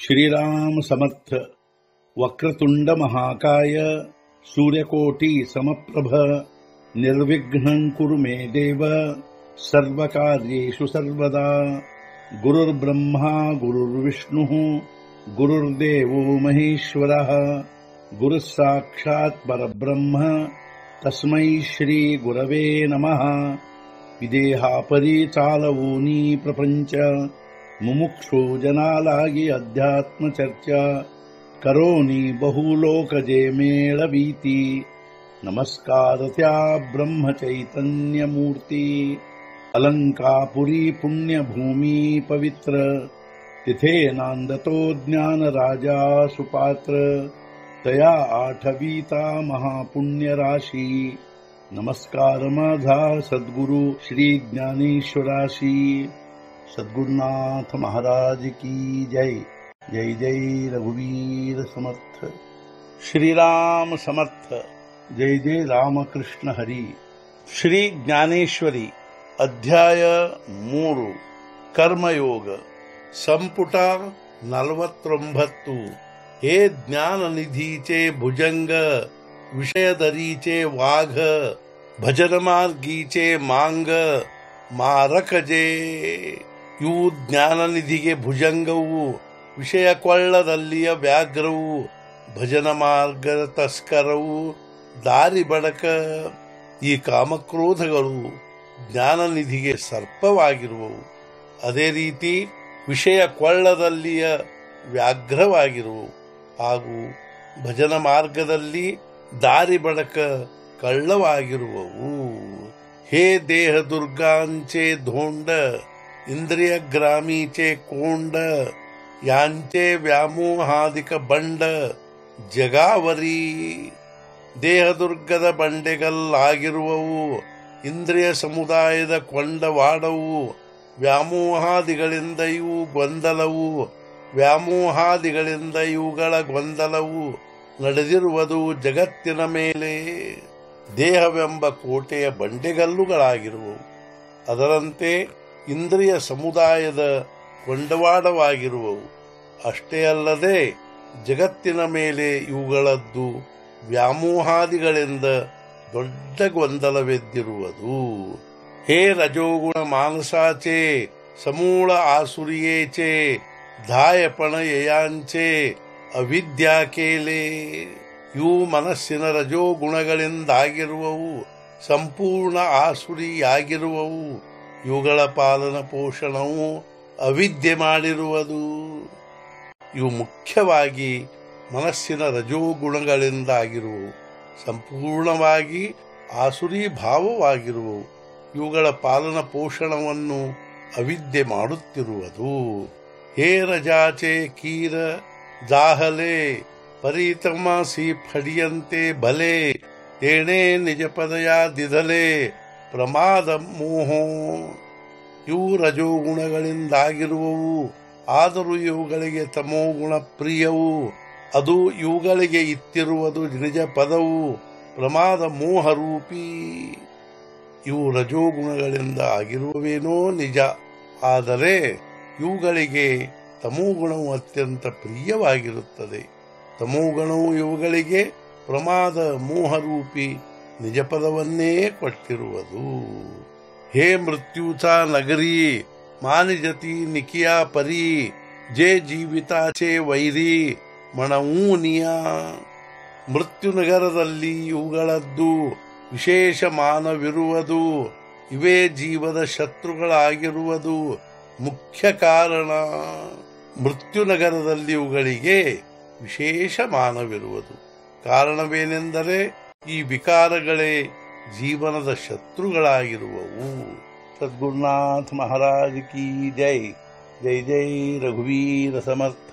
श्रीराम समर्थ। वक्रतुंड महाकाय सूर्यकोटि समप्रभ निर्विघ्नं कुरु मे देव सर्वकार्येषु सर्वदा। गुरुर्ब्रह्मा गुरुर्विष्णुः गुरुर्देवो महेश्वरः गुरुः साक्षात् परब्रह्म तस्मै श्री गुरवे नमः। विदेहापरि चालवूनी प्रपंच मुमुक्षो जनालागी अध्यात्म चर्चा करोनी बहुलोकजे मेळवीती। नमस्कार त्या ब्रह्म चैतन्य मूर्ती अलंकापुरी पुण्यभूमी पवित्र तिथे नांदतो ज्ञान राजा सुपात्र तया आठवीता महापुण्य राशी। नमस्कार माझा सद्गुरु श्री ज्ञानेश्वराशी। सद्गुरुनाथ महाराज की जय। जय जय रघुवीर समर्थ। श्रीराम समर्थ। जय जय रामकृष्ण हरी। श्री ज्ञानेश्वरी अध्याय 3 कर्मयोग संपुಟ 49। हे ज्ञाननिधीचे भुजंग विषयधरीचे वाघ भजनमार्गीचे मांग ಮಾರಕಜೆ। ಇವು ಜ್ಞಾನನಿಧಿಗೆ ಭುಜಂಗವು, ವಿಷಯ ಕೊಳ್ಳದಲ್ಲಿಯ ವ್ಯಾಘ್ರವು, ಭಜನ ಮಾರ್ಗದ ತಸ್ಕರವು, ದಾರಿ ಬಡಕ। ಈ ಕಾಮಕ್ರೋಧಗಳು ಜ್ಞಾನನಿಧಿಗೆ ಸರ್ಪವಾಗಿರುವವು, ಅದೇ ರೀತಿ ವಿಷಯ ಕೊಳ್ಳದಲ್ಲಿಯ ವ್ಯಾಘ್ರವಾಗಿರುವವು ಹಾಗೂ ಭಜನ ಮಾರ್ಗದಲ್ಲಿ ದಾರಿ ಬಡಕ ಕಳ್ಳವಾಗಿರುವವು। हे देह दुर्गांचे धोंड इंद्रिय ग्रामीचे कोंड यांचे व्यामोहादिक बंड जगावरी। ದೇಹದುರ್ಗದ ಬಂಡೆಗಲ್ಲಾಗಿರುವವು, ಇಂದ್ರಿಯ ಸಮುದಾಯದ ಕೊಂಡವಾಡವು, ವ್ಯಾಮೋಹಾದಿಗಳಿಂದ ಇವು ಗೊಂದಲವು, ವ್ಯಾಮೋಹಾದಿಗಳಿಂದ ಇವುಗಳ ಗೊಂದಲವು ನಡೆದಿರುವುದು ಜಗತ್ತಿನ ಮೇಲೆ। ದೇಹವೆಂಬ ಕೋಟೆಯ ಬಂಡೆಗಲ್ಲುಗಳಾಗಿರುವವು, ಅದರಂತೆ ಇಂದ್ರಿಯ ಸಮುದಾಯದ ಕೊಂಡವಾಡವಾಗಿರುವವು। ಅಷ್ಟೇ ಅಲ್ಲದೆ ಜಗತ್ತಿನ ಮೇಲೆ ಇವುಗಳದ್ದು ವ್ಯಾಮೋಹಾದಿಗಳಿಂದ ದೊಡ್ಡ ಗೊಂದಲವೆದ್ದಿರುವುದು। ಹೇ ರಜೋಗುಣ ಮಾನಸಾಚೆ ಸಮೂಳ ಆಸುರಿಯೇಚೆ ಧಾಯಪಣ ಯಯಾಂಚೆ ಅವಿದ್ಯಾಕೇಲೆ। ಇವು ಮನಸ್ಸಿನ ರಜೋಗುಣಗಳಿಂದಾಗಿರುವವು, ಸಂಪೂರ್ಣ ಆಸುರಿಯಾಗಿರುವವು। ಇವುಗಳ ಪಾಲನ ಪೋಷಣವು ಅವಿದ್ಯೆ ಮಾಡಿರುವುದು। ಇವು ಮುಖ್ಯವಾಗಿ ಮನಸ್ಸಿನ ರಜೋಗುಣಗಳಿಂದಾಗಿರುವವು, ಸಂಪೂರ್ಣವಾಗಿ ಆಸುರಿ ಭಾವವಾಗಿರುವವು। ಇವುಗಳ ಪಾಲನ ಪೋಷಣವನ್ನು ಅವಿದ್ಯೆ ಮಾಡುತ್ತಿರುವುದು। ಹೇ ರಜಾಚೆ ಕೀರ ಜಾಹಲೆ ಪರಿತಮಾಸಿ ಫಡಿಯಂತೆ ಭಲೆ ತೇಣೆ ನಿಜ ಪದಯ ದಿಧಲೆ ಪ್ರಮಾದ ಮೋಹೋ। ಇವು ರಜೋಗುಣಗಳಿಂದಾಗಿರುವವು, ಆದರೂ ಇವುಗಳಿಗೆ ತಮೋಗುಣ ಪ್ರಿಯವು, ಅದು ಇವುಗಳಿಗೆ ಇತ್ತಿರುವುದು ನಿಜ ಪದವು ಪ್ರಮಾದ ಮೋಹರೂಪಿ। ಇವು ರಜೋಗುಣಗಳಿಂದ ಆಗಿರುವವೇನೋ ನಿಜ, ಆದರೆ ಇವುಗಳಿಗೆ ತಮೋಗುಣವು ಅತ್ಯಂತ ಪ್ರಿಯವಾಗಿರುತ್ತದೆ। ತಮೋಗುಣವು ಇವುಗಳಿಗೆ ಪ್ರಮಾದ ಮೋಹರೂಪಿ ನಿಜಪದವನ್ನೇ ಕೊಟ್ಟಿರುವುದು। ಹೇ ಮೃತ್ಯುಚ ನಗರಿ ಮಾನಿಜತಿ ನಿಕಿಯಾ ಪರಿ ಜೇ ಜೀವಿತಾಚೆ ವೈರಿ ಮಣವೂನಿಯ। ಮೃತ್ಯುನಗರದಲ್ಲಿ ಇವುಗಳದ್ದು ವಿಶೇಷ ಮಾನವಿರುವುದು, ಇವೇ ಜೀವದ ಶತ್ರುಗಳಾಗಿರುವುದು ಮುಖ್ಯ ಕಾರಣ। ಮೃತ್ಯುನಗರದಲ್ಲಿ ಇವುಗಳಿಗೆ ವಿಶೇಷ ಮಾನವಿರುವುದು ಕಾರಣವೇನೆಂದರೆ ಈ ವಿಕಾರಗಳೇ ಜೀವನದ ಶತ್ರುಗಳಾಗಿರುವವು। ಸದ್ಗುರುನಾಥ ಮಹಾರಾಜ್ ಕಿ ಜೈ। ಜೈ ಜೈ ರಘುವೀರ ಸಮರ್ಥ।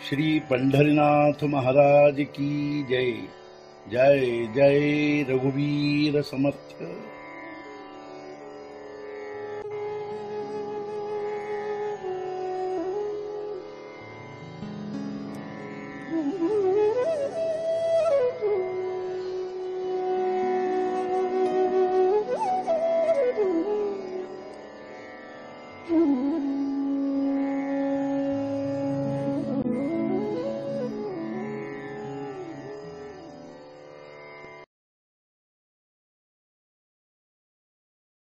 ಶ್ರೀ पंढरीनाथ महाराज की जय। जय जय रघुवीर समर्थ।